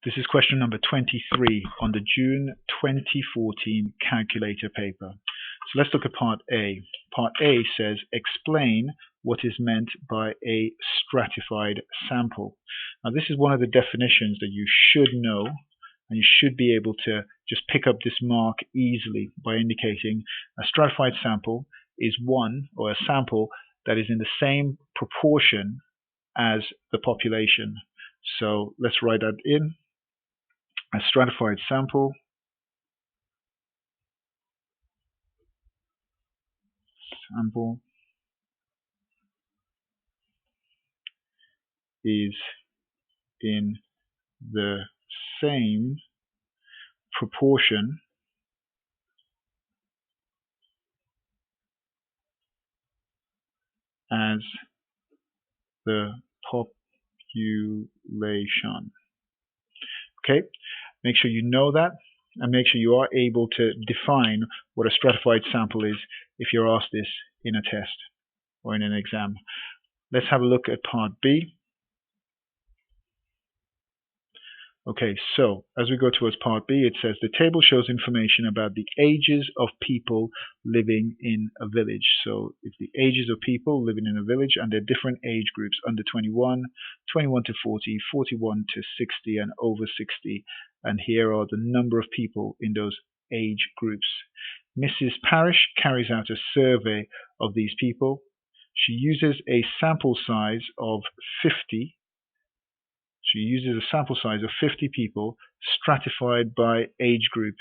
This is question number 23 on the June 2014 calculator paper. So let's look at part A. Part A says, explain what is meant by a stratified sample. Now this is one of the definitions that you should know, and you should be able to just pick up this mark easily by indicating a stratified sample is one, or a sample that is in the same proportion as the population. So let's write that in. A stratified sample is in the same proportion as the population. Okay, make sure you know that, and make sure you are able to define what a stratified sample is if you're asked this in a test or in an exam. Let's have a look at part B. Okay, so as we go towards part B, it says the table shows information about the ages of people living in a village. So it's the ages of people living in a village, and they're different age groups: under 21, 21 to 40, 41 to 60, and over 60. And here are the number of people in those age groups. Mrs. Parrish carries out a survey of these people. She uses a sample size of 50. She uses a sample size of 50 people stratified by age group.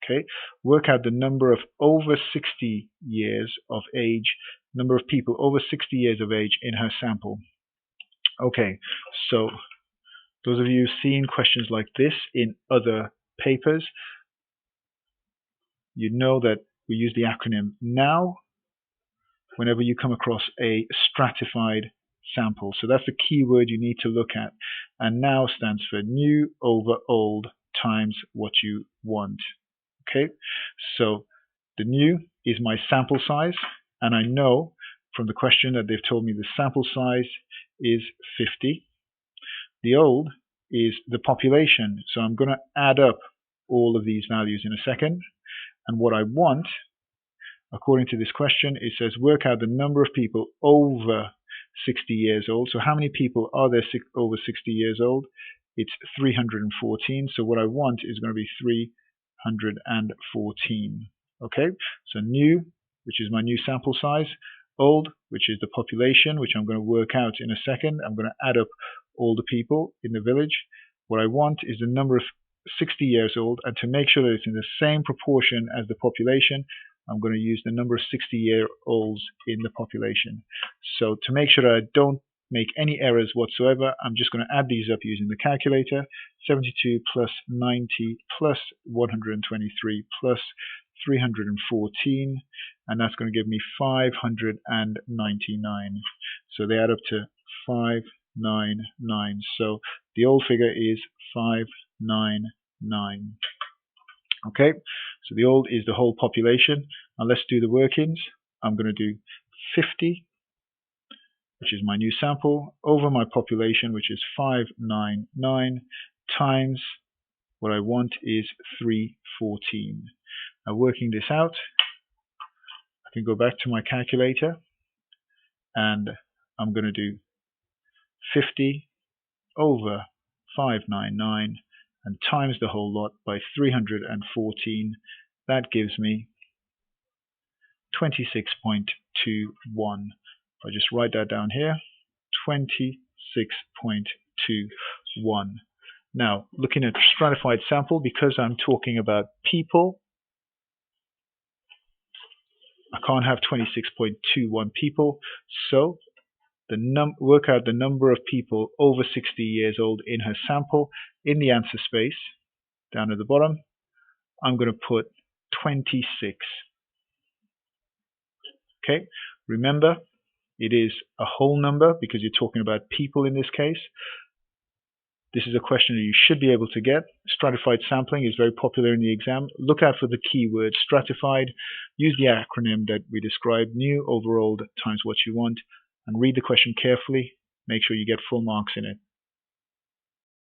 Okay, work out the number of over 60 years of age, number of people over 60 years of age in her sample. Okay, so those of you who've seen questions like this in other papers, you know that we use the acronym NOW whenever you come across a stratified sample. So that's the key word you need to look at. And NOW stands for new over old times what you want. Okay, so the new is my sample size, and I know from the question that they've told me the sample size is 50. The old is the population, so I'm going to add up all of these values in a second. And what I want, according to this question, it says work out the number of people over 60 years old. So how many people are there over 60 years old? It's 314. So what I want is going to be 314. Okay, so new, which is my new sample size, old, which is the population, which I'm going to work out in a second. I'm going to add up all the people in the village. What I want is the number of 60 years old, and to make sure that it's in the same proportion as the population, I'm going to use the number of 60-year-olds in the population. So to make sure that I don't make any errors whatsoever, I'm just going to add these up using the calculator. 72 plus 90 plus 123 plus 314, and that's going to give me 599. So they add up to 599. So the old figure is 599. Okay, so the old is the whole population. Now let's do the workings. I'm going to do 50, which is my new sample, over my population, which is 599, times what I want is 314. Now working this out, I can go back to my calculator, and I'm going to do 50 over 599 and times the whole lot by 314. That gives me 26.21. If I just write that down here, 26.21. Now, looking at stratified sample, because I'm talking about people, I can't have 26.21 people, so work out the number of people over 60 years old in her sample. In the answer space, down at the bottom, I'm going to put 26. Okay, remember, it is a whole number because you're talking about people in this case. This is a question that you should be able to get. Stratified sampling is very popular in the exam. Look out for the keyword stratified. Use the acronym that we described, new over old times what you want, and read the question carefully. Make sure you get full marks in it.